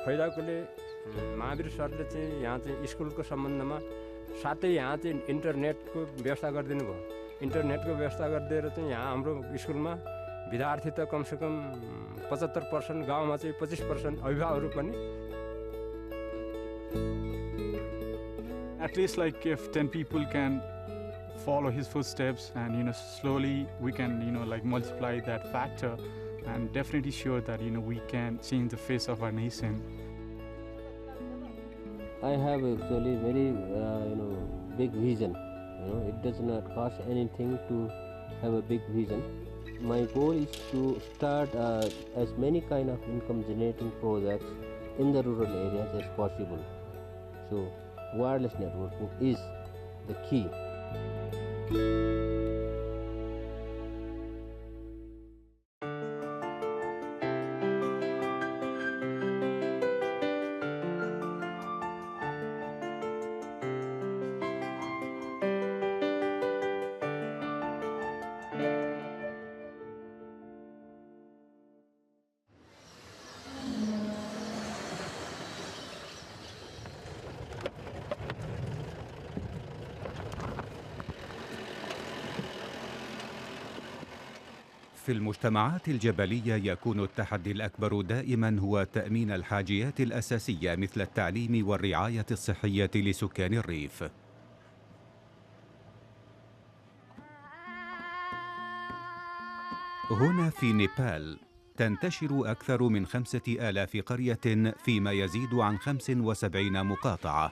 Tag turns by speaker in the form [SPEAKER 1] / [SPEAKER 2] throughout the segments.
[SPEAKER 1] फैदाएकोले महावीर सरले चाहिँ यहाँ चाहिँ स्कुलको सम्बन्धमा साथै यहाँ चाहिँ इन्टरनेटको व्यवस्था गरिदिनु भयो। इन्टरनेटको व्यवस्था गरिदिएर चाहिँ यहाँ हाम्रो स्कुलमा विद्यार्थी त कमसेकम 75%, गाउँमा चाहिँ 25% अभिभावकहरू पनि।
[SPEAKER 2] At least like if 10 people can follow his footsteps and slowly we can like multiply that factor and definitely sure that we can change the face of our nation.
[SPEAKER 3] I have actually very big vision. It does not cost anything to have a big vision. My goal is to start as many kind of income generating projects in the rural areas as possible. So wireless networking is the key.
[SPEAKER 4] في المجتمعات الجبلية يكون التحدي الأكبر دائما هو تأمين الحاجيات الأساسية مثل التعليم والرعاية الصحية لسكان الريف. هنا في نيبال تنتشر أكثر من 5000 قرية فيما يزيد عن 75 مقاطعة.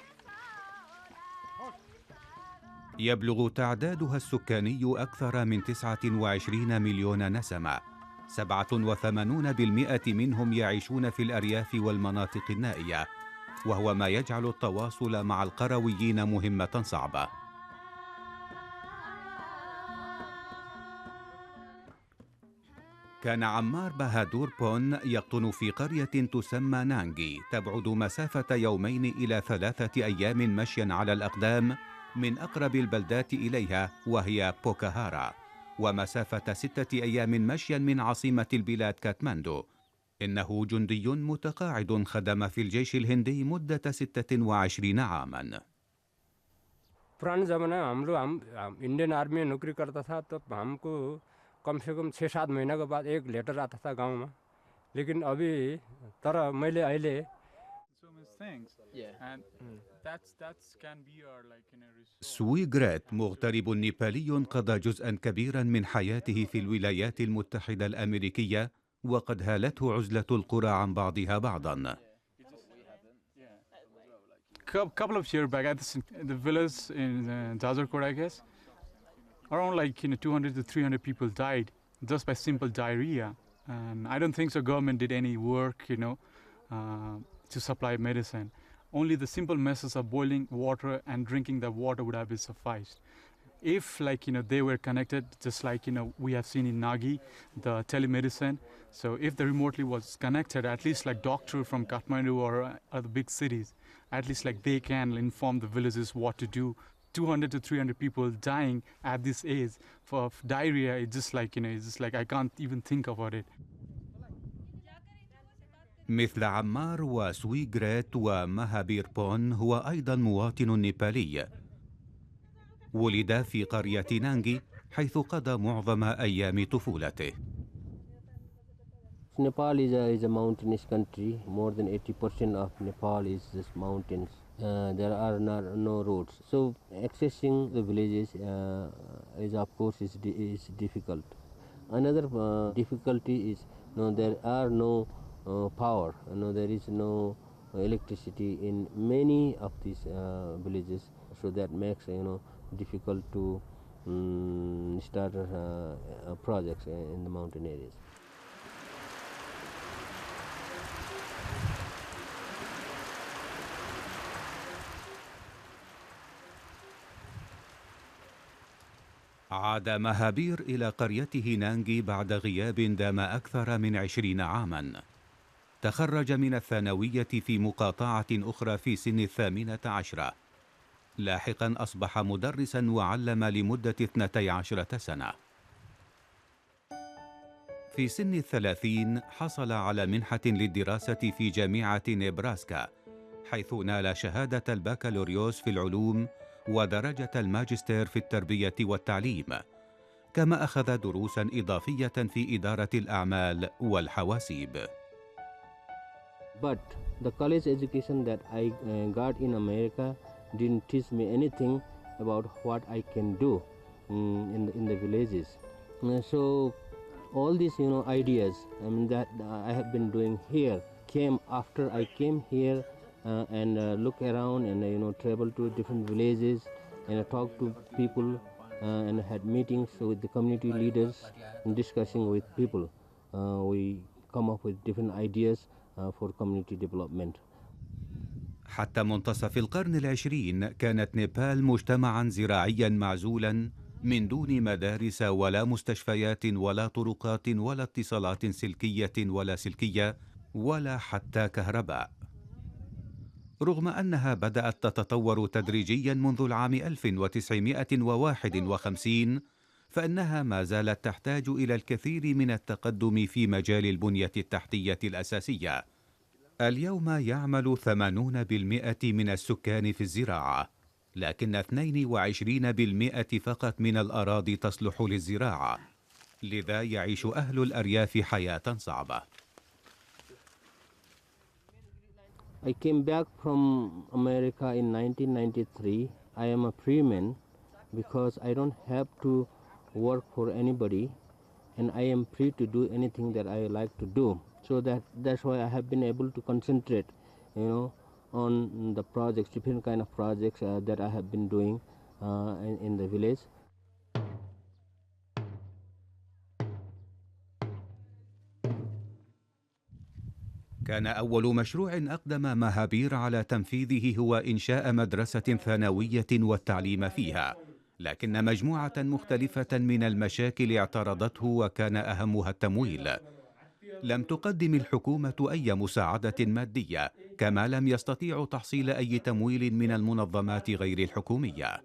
[SPEAKER 4] يبلغ تعدادها السكاني أكثر من 29 مليون نسمة. 87% منهم يعيشون في الأرياف والمناطق النائية، وهو ما يجعل التواصل مع القرويين مهمة صعبة. كان عمار بهادور بون يقطن في قرية تسمى نانجي تبعد مسافة 2 إلى 3 أيام مشيا على الأقدام من أقرب البلدات إليها وهي بوكاهارا، ومسافة 6 أيام مشيا من عاصمة البلاد كاتماندو. إنه جندي متقاعد خدم في الجيش الهندي مدة 26 عاما.
[SPEAKER 1] पुरानो जमाना हाम्रो Indian army में नौकरी करता था तो हमको कम से कम 6-7 महीना के बाद एक लेटर आता था गांव में, लेकिन अभी तर मैले अहिले
[SPEAKER 4] سويغريت مغترب نيبالي قضى جزءا كبيرا من حياته في الولايات المتحدة الأمريكية، وقد هالته عزلة القرى عن بعضها بعضا.
[SPEAKER 2] Couple of years back at the village in Jazarkot, I guess, around 200 to 300 people died just by simple diarrhea, and I don't think so government did any work to supply medicine. Only the simple methods of boiling water and drinking the water would have sufficed. If they were connected, just we have seen in Nagi, the telemedicine. So if the remotely was connected, at least doctor from Kathmandu or other big cities, at least they can inform the villages what to do. 200 to 300 people dying at this age for diarrhea. It's just I can't even think about it.
[SPEAKER 4] مثل عمار وسويغريت وماهابير بون هو أيضا مواطن نيبالي. ولد في قرية نانجي حيث قضى معظم أيام طفولته.
[SPEAKER 3] Nepal is a mountainous country. More than 80% of Nepal is just mountains. There are no roads, so accessing the villages is of course is difficult. Another difficulty is there are no power. There is no electricity in many of these villages, so that makes difficult to start projects in the mountain areas.
[SPEAKER 4] عاد ماهابير إلى قريته نانجي بعد غياب دام أكثر من 20 عاما. تخرج من الثانوية في مقاطعة أخرى في سن 18. لاحقا أصبح مدرسا وعلم لمدة 12 سنة. في سن 30 حصل على منحة للدراسة في جامعة نيبراسكا، حيث نال شهادة البكالوريوس في العلوم ودرجة الماجستير في التربية والتعليم، كما أخذ دروساً إضافية في إدارة الأعمال والحواسيب.
[SPEAKER 3] But the college education that I got in America didn't teach me anything about what I can do in the villages. So all these ideas that I have been doing here came after I came here and look around and travel to different villages and talk to people and had meetings with the community leaders and discussing with people. We come up with different ideas for community development.
[SPEAKER 4] حتى منتصف القرن العشرين كانت نيبال مجتمعاً زراعياً معزولاً من دون مدارس ولا مستشفيات ولا طرقات ولا اتصالات سلكية ولا سلكية ولا حتى كهرباء. رغم أنها بدأت تتطور تدريجياً منذ العام 1951، فإنها ما زالت تحتاج إلى الكثير من التقدم في مجال البنية التحتية الأساسية. اليوم يعمل 80% من السكان في الزراعة، لكن 22% فقط من الأراضي تصلح للزراعة، لذا يعيش أهل الأرياف حياة صعبة.
[SPEAKER 3] I came back from America in 1993. I am a free man because I don't have to work for anybody and I am free to do anything that I like to do. So that's why I have been able to concentrate, on the projects, different kind of projects that I have been doing in the village.
[SPEAKER 4] كان أول مشروع أقدم ماهابير على تنفيذه هو إنشاء مدرسة ثانوية والتعليم فيها، لكن مجموعة مختلفة من المشاكل اعترضته وكان أهمها التمويل. لم تقدم الحكومة أي مساعدة مادية، كما لم يستطيعوا تحصيل أي تمويل من المنظمات غير الحكومية.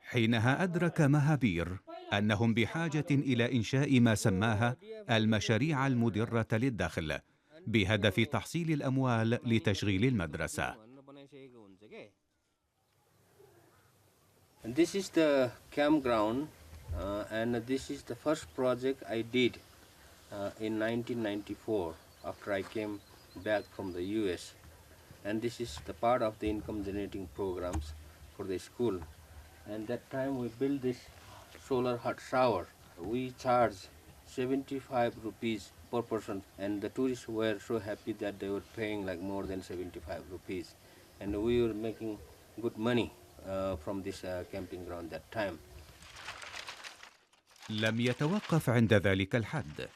[SPEAKER 4] حينها أدرك ماهابير أنهم بحاجة إلى إنشاء ما سماها المشاريع المدرة للدخل، بهدف تحصيل الأموال لتشغيل المدرسة.
[SPEAKER 3] This is the campground and this is the first project I did in 1994 after I came back from the US, and this is the part of the income generating programs for the school. And that time we built this solar hot shower. We charge 75 rupees per person, and the tourists were so happy that they were paying like more than 75 rupees, and we were making good money from this camping ground that time.
[SPEAKER 4] لم يتوقف عند ذلك الحد،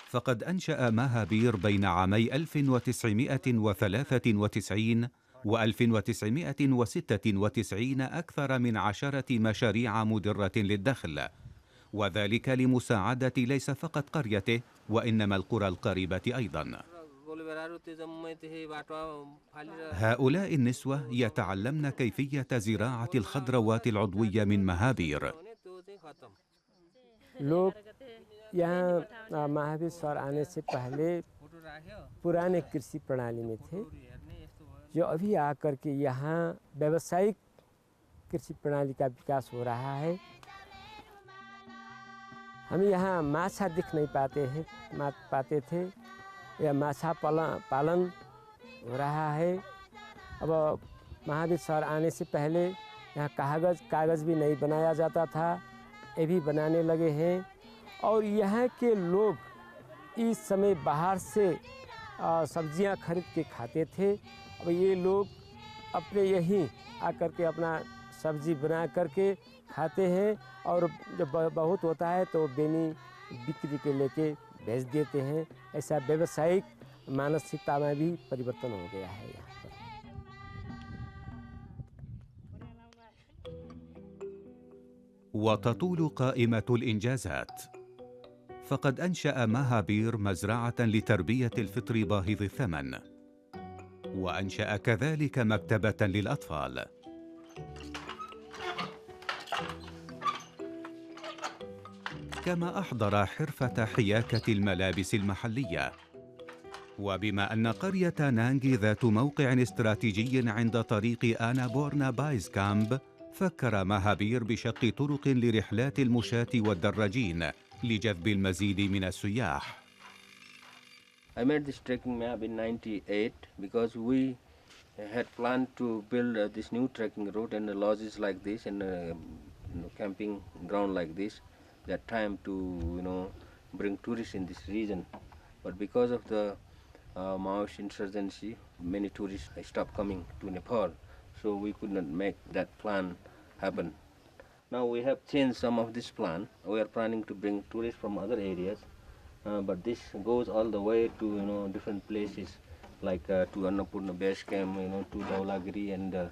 [SPEAKER 4] فقد أنشأ ماهابير بين عامي 1993 و 1996 أكثر من 10 مشاريع مدرة للدخل، وذلك لمساعدة ليس فقط قريته وإنما القرى القريبة أيضا. هؤلاء النسوة يتعلمن كيفية زراعة الخضروات العضوية من ماهابير.
[SPEAKER 1] लोग यहाँ Mahavir sir आने से पहले पुराने कृषि प्रणाली में थे, जो अभी आकर के यहाँ व्यावसायिक कृषि प्रणाली का विकास हो रहा है। हम यहाँ माछा दिख नहीं पाते थे, या माछा पालन हो रहा है। अब महावीर सर आने से पहले यहाँ कागज़ भी नहीं बनाया जाता था, ये भी बनाने लगे हैं। और यहाँ के लोग इस समय बाहर से सब्जियाँ खरीद के खाते थे। अब ये लोग अपने यहीं आकर के अपना सब्जी बना करके खाते हैं, और जब बहुत होता है तो बेनी बिक्री के लेके भेज देते हैं। ऐसा व्यावसायिक मानसिकता में भी परिवर्तन हो गया है यहाँ पर।
[SPEAKER 4] وتطول قائمة الإنجازات، فقد أنشأ ماهابير مزرعة لتربية الفطر باهظ الثمن، وأنشأ كذلك مكتبة للأطفال. كما أحضر حرفة حياكة الملابس المحلية. وبما أن قرية نانغي ذات موقع استراتيجي عند طريق آنابورنا بايز كامب، فكر ماهابير بشق طرق لرحلات المشاة والدراجين لجذب المزيد من السياح.
[SPEAKER 3] I made this trekking map in '98 because we had planned to build this new trekking route and lodges like this and camping ground like this that time to bring tourists in this region. But because of the Maoist insurgency, many tourists stopped coming to Nepal, so we could not make that plan happen. Now we have changed some of this plan. We are planning to bring tourists from other areas, but this goes all the way to different places like to Annapurna Base Camp, to Dhaulagiri and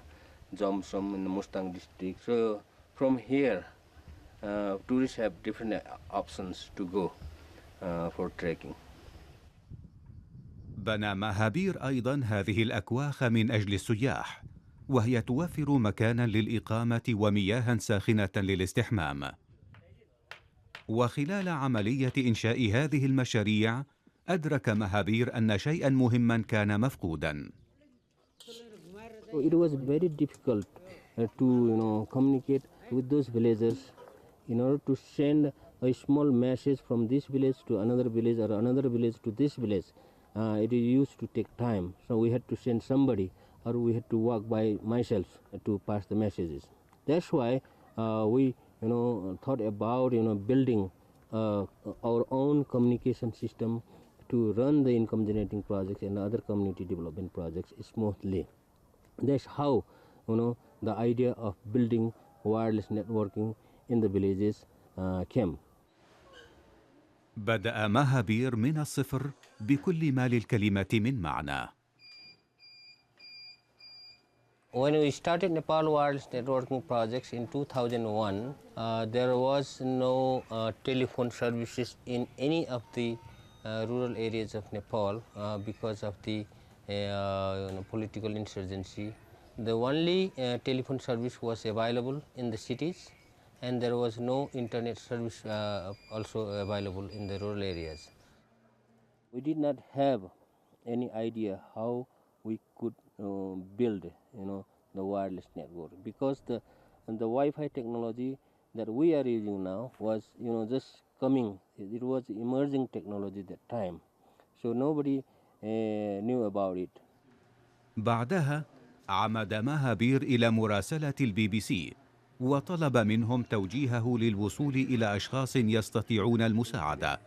[SPEAKER 3] Jomsom in the Mustang district. So from here, tourists have different options to go for trekking.
[SPEAKER 4] بنى ماهابير أيضا هذه الأكواخ من أجل السياح، وهي توفر مكانا للإقامة ومياه ساخنة للاستحمام. وخلال عملية إنشاء هذه المشاريع أدرك ماهابير أن شيئا مهما كان مفقودا.
[SPEAKER 3] It was very difficult to communicate with those villagers in order to send a small message from this village to another village or another village to this village. It used to take time, so we had to send somebody or we had to walk by myself to pass the messages. That's why we thought about building our own communication system to run the income generating projects and other community development projects smoothly. That's how the idea of building wireless networking in the villages came.
[SPEAKER 4] بدأ ماهابير من الصفر بكل ما للكلمة من معنى.
[SPEAKER 3] When we started Nepal wireless networking projects in 2001, there was no telephone services in any of the rural areas of Nepal because of the political insurgency. The only telephone service was available in the cities, and there was no internet service also available in the rural areas. We did not have any idea how we could build the wireless network, because the Wi-Fi technology that we are using now was just coming. It was emerging technology at that time, so nobody knew about it.
[SPEAKER 4] بعدها عمد ماهابير إلى مراسلة BBC وطلب منهم توجيهه للوصول إلى أشخاص يستطيعون المساعدة.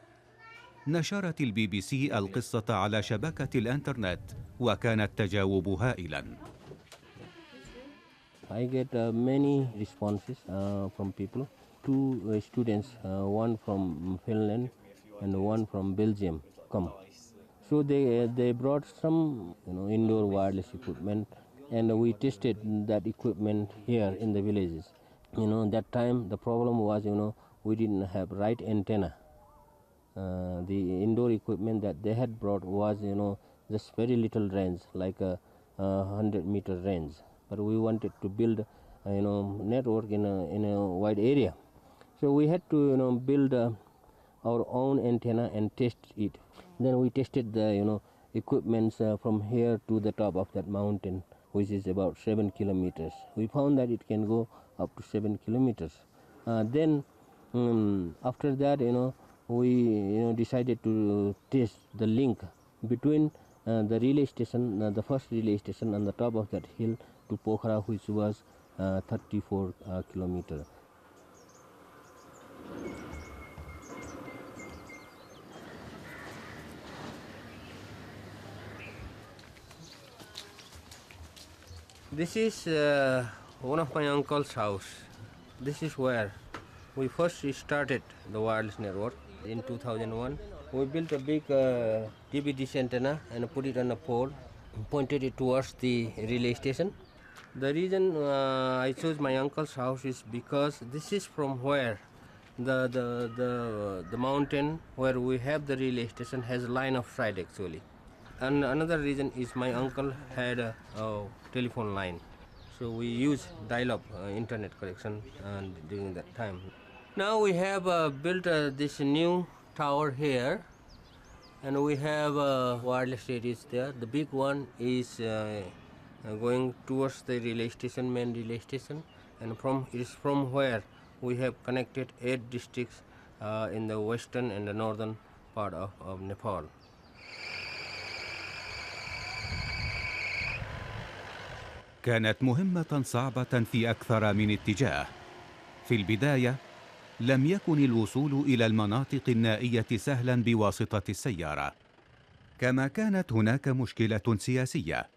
[SPEAKER 4] نشرت BBC القصة على شبكة الإنترنت وكان التجاوب هائلا.
[SPEAKER 3] I get many responses from people. Two students, one from Finland and one from Belgium, come. So they brought some indoor wireless equipment, and we tested that equipment here in the villages. That time the problem was we didn't have right antenna. The indoor equipment that they had brought was just very little range, like a 100-meter range. But we wanted to build network in a wide area, so we had to build our own antenna and test it. Then we tested the equipments from here to the top of that mountain, which is about 7 kilometers. We found that it can go up to 7 kilometers. Then after that we decided to test the link between the relay station, the first relay station on the top of that hill, to Pokhara, which was 34 kilometers. This is one of my uncle's house. This is where we first started the wireless network in 2001. We built a big TV dish antenna and put it on a pole, pointed it towards the relay station. The reason I chose my uncle's house is because this is from where the mountain where we have the relay station has a line of sight actually. And another reason is my uncle had a telephone line, so we used dial-up internet connection during that time. Now we have built this new tower here, and we have wireless radios there. The big one is going towards the relay station, main relay station, and it is from where we have connected 8 districts in the western and the northern part of Nepal.
[SPEAKER 4] كانت مهمة صعبة في أكثر من اتجاه. في البداية لم يكن الوصول إلى المناطق النائية سهلا بواسطة السيارة، كما كانت هناك مشكلة سياسية،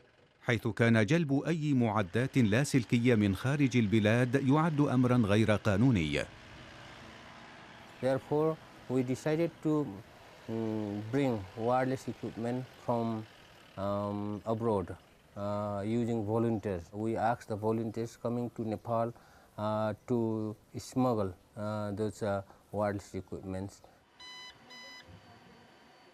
[SPEAKER 4] حيث كان جلب أي معدات لاسلكية من خارج البلاد يعد أمرا غير قانوني.
[SPEAKER 3] Therefore, we decided to bring wireless equipment from abroad using volunteers. We asked the volunteers coming to Nepal to smuggle those wireless equipments.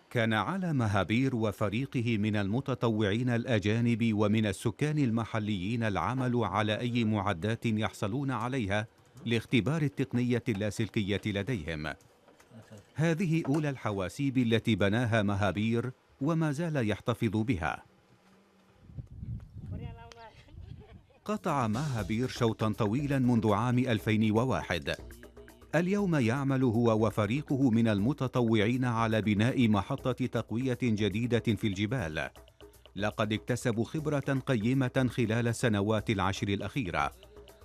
[SPEAKER 4] كان على ماهابير وفريقه من المتطوعين الأجانب ومن السكان المحليين العمل على أي معدات يحصلون عليها لاختبار التقنية اللاسلكية لديهم. هذه أولى الحواسيب التي بناها ماهابير وما زال يحتفظ بها. قطع ماهابير شوطا طويلا منذ عام 2001. اليوم يعمل هو وفريقه من المتطوعين على بناء محطة تقوية جديدة في الجبال. لقد اكتسبوا خبرة قيمة خلال السنوات العشر الأخيرة،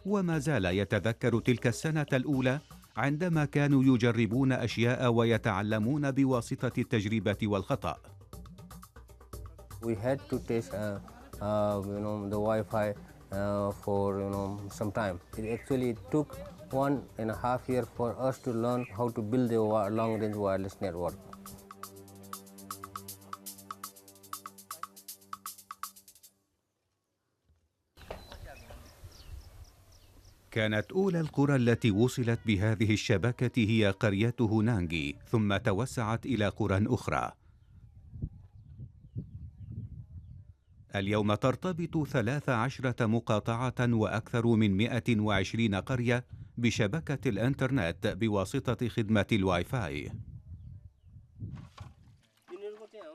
[SPEAKER 4] وما زال يتذكر تلك السنة الأولى عندما كانوا يجربون أشياء ويتعلمون بواسطة التجربة والخطأ.
[SPEAKER 3] We had to test the Wi-Fi for some time. It actually took 1.5 years for us to learn how to build a long-range wireless network.
[SPEAKER 4] كانت أولى القرى التي وصلت بهذه الشبكة هي قريته نانجي، ثم توسعت إلى قرى أخرى. اليوم ترتبط 13 مقاطعة وأكثر من 120 قرية بشبكة الإنترنت بواسطة خدمة الواي فاي.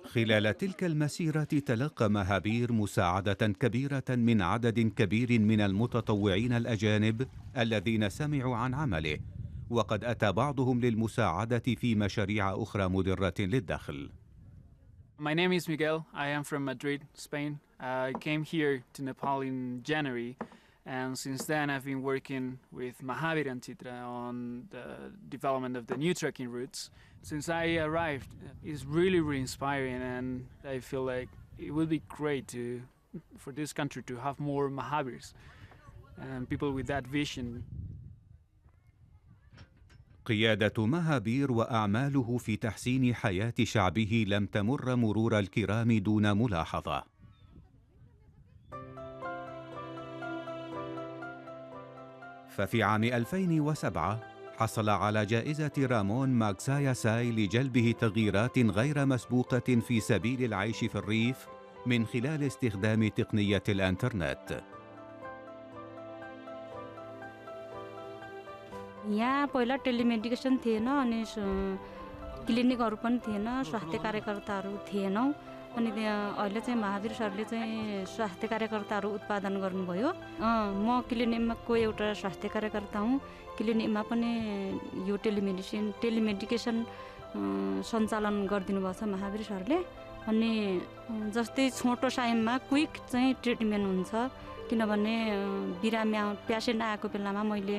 [SPEAKER 4] خلال تلك المسيرة تلقى ماهابير مساعدة كبيرة من عدد كبير من المتطوعين الأجانب الذين سمعوا عن عمله، وقد أتى بعضهم للمساعدة في مشاريع أخرى مدرة للدخل.
[SPEAKER 5] My name is Miguel. I am from Madrid, Spain. I came here to Nepal in January, and since then I've been working with Mahaabir and Chitra on the development of the new trekking routes. Since I arrived, it's really inspiring, and I feel like it would be great for this country to have more Mahabirs and people with that vision.
[SPEAKER 4] قيادة ماهابير وأعماله في تحسين حياة شعبه لم تمر مرور الكرام دون ملاحظة. ففي عام 2007 حصل على جائزة رامون ماغساياساي لجلبه تغييرات غير مسبوقة في سبيل العيش في الريف من خلال استخدام تقنية الإنترنت.
[SPEAKER 6] यहाँ पहिला टेलिमेडिकेसन थिएन अनि क्लिनिकहरू पनि थिएन, स्वास्थ्य कार्यकर्ताहरू थिएनौँ। अनि अहिले चाहिँ महावीर सरले चाहिँ स्वास्थ्य कार्यकर्ताहरू उत्पादन गर्नुभयो। म क्लिनिकको एउटा स्वास्थ्य कार्यकर्ता हुँ। क्लिनिकमा पनि यो टेलिमेडिकेसन सञ्चालन गरिदिनु भएको छ महावीर सरले। अनि जस्तै छोटो टाइममा क्विक चाहिँ ट्रिटमेन्ट हुन्छ, किनभने बिरामी पेसेन्ट आएको बेलामा मैले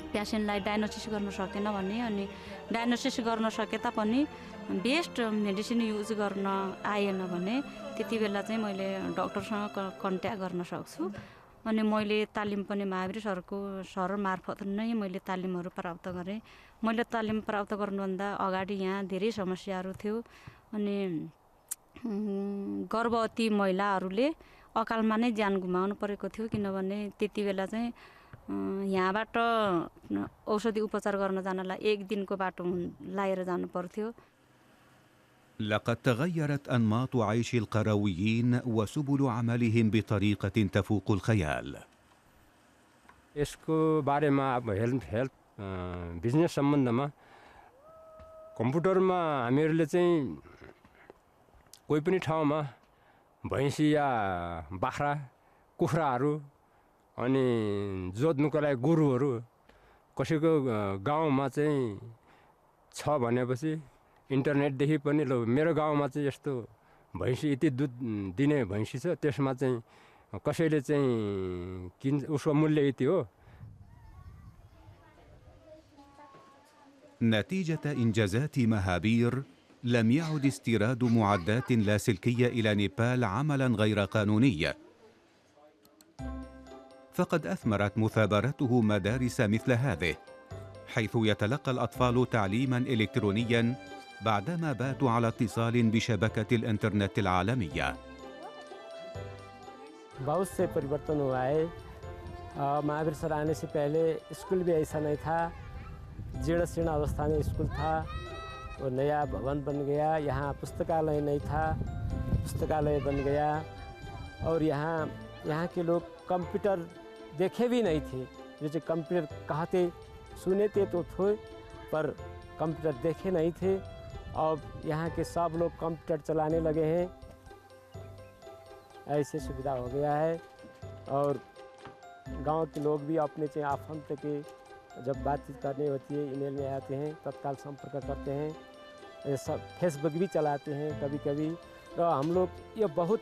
[SPEAKER 6] पेसेन्टलाई डायग्नोसिस गर्न सकेन भने, अनि डायग्नोसिस गर्न सके तापनि बेस्ट मेडिसिन युज गर्न आएन भने त्यति बेला चाहिँ मैले डक्टरसँग कन्ट्याक्ट गर्न सक्छु। अनि मैले तालिम पनि महावीर सर मार्फत नै मैले तालिमहरू प्राप्त गरेँ। मैले तालिम प्राप्त गर्नुभन्दा अगाडि यहाँ धेरै समस्याहरू थियो। अनि गर्भवती महिलाहरूले अकालमा नै ज्यान गुमाउनु परेको थियो, किनभने त्यति बेला चाहिँ यहाँबाट औषधि उपचार गर्न जानलाई 1 दिनको बाटो लाएर जानु पर्थ्यो।
[SPEAKER 4] لقد تغيرت أنماط عيش القرويين وسبل عملهم بطريقة تفوق الخيال.
[SPEAKER 1] यसको बारेमा अब हेल्थ बिजनेस सम्बन्धमा कम्प्युटरमा हामीहरूले चाहिँ कोही पनि ठाउँमा भैँसी या बाख्रा कुखुराहरू अनि जोत्नुको लागि गोरुहरू कसैको गाउँमा चाहिँ छ भनेपछि इन्टरनेटदेखि पनि ल मेरो गाउँमा चाहिँ यस्तो भैँसी यति दुध दिने भैँसी छ त्यसमा चाहिँ कसैले चाहिँ उसको मूल्य यति हो.
[SPEAKER 4] نتيجة إنجازات ماهابير لم يعد استيراد معدات لاسلكية إلى نيبال عملا غير قانوني، فقد أثمرت مثابرته مدارس مثل هذه حيث يتلقى الأطفال تعليما إلكترونيا بعدما باتوا على اتصال بشبكة الإنترنت العالمية.
[SPEAKER 7] बहुत से परिवर्तन हुआ है. महावीर सर आने से पहले स्कूल भी ऐसा नहीं था, जीर्ण शीर्ण अवस्था में स्कूल था और नया भवन बन गया. यहाँ पुस्तकालय नहीं था, पुस्तकालय बन गया. और यहाँ के लोग कंप्यूटर देखे भी नहीं थे. जैसे कंप्यूटर कहते सुने थे तो थे पर कंप्यूटर देखे नहीं थे. अब यहाँ के सब लोग कंप्यूटर चलाने लगे हैं. ऐसे सुविधा हो गया है. और गांव के लोग भी अपने से आफम तक जब बातचीत करनी होती है ईमेल में आते हैं, तत्काल संपर्क करते हैं. ये सब फेसबुक भी चलाते हैं कभी कभी. तो हम लोग ये बहुत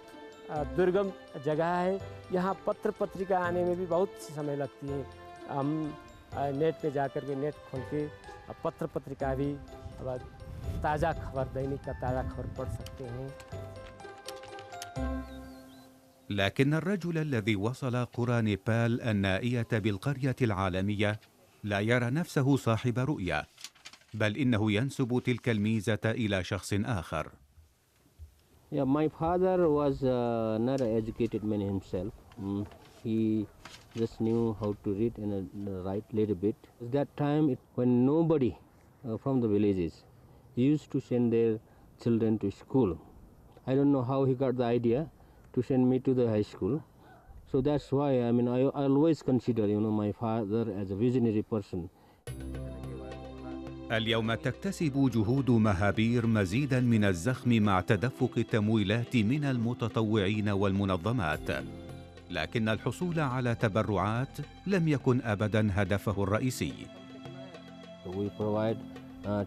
[SPEAKER 7] दुर्गम जगह है. यहाँ पत्र पत्रिका आने में भी बहुत सी समय लगती है. हम नेट पे जाकर के नेट खोल के पत्र पत्रिका भी ताज़ा खबर, दैनिक का ताज़ा खबर पढ़ सकते हैं.
[SPEAKER 4] لكن الرجل الذي وصل قرى نيبال النائية بالقرية العالمية لا يرى نفسه صاحب رؤية، بل إنه ينسب تلك الميزة إلى شخص آخر.
[SPEAKER 3] Yeah, my father was not an educated man himself. He just knew how to read and write a little bit. At that time, when nobody from the villages used to send their children to school. I don't know how he got the idea to send me to the high school. So that's why, I mean, I always consider, my father as a visionary person.
[SPEAKER 4] اليوم تكتسب جهود ماهابير مزيدا من الزخم مع تدفق التمويلات من المتطوعين والمنظمات، لكن الحصول على تبرعات لم يكن أبدا هدفه الرئيسي.
[SPEAKER 3] We provide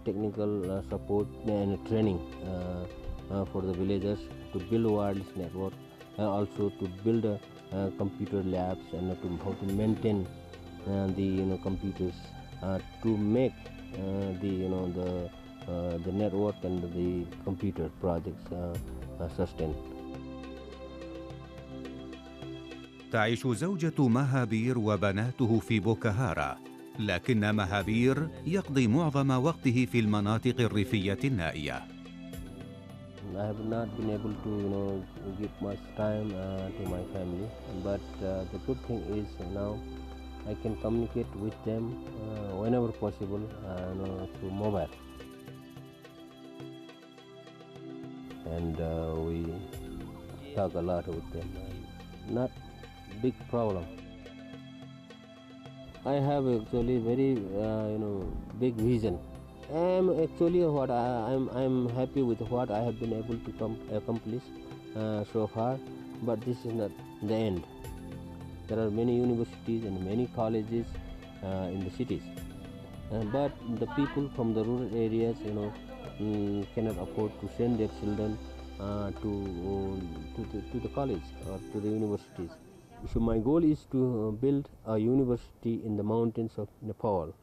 [SPEAKER 3] technical support and training for the villagers to build wireless network, also to build computer labs and how to maintain the computers to make the network and the computer projects sustain.
[SPEAKER 4] تعيش زوجة ماهابير وبناته في بوكهارا، لكن ماهابير يقضي معظم وقته في المناطق الريفية النائية.
[SPEAKER 3] I have not been able to give much time to my family, but the good thing is now I can communicate with them whenever possible through mobile, and we talk a lot with them. Not big problem. I have actually very big vision. I'm actually I'm happy with what I have been able to accomplish so far, but this is not the end. There are many universities and many colleges in the cities, but the people from the rural areas cannot afford to send their children to the college or to the universities. So my goal is to build a university in the mountains of Nepal.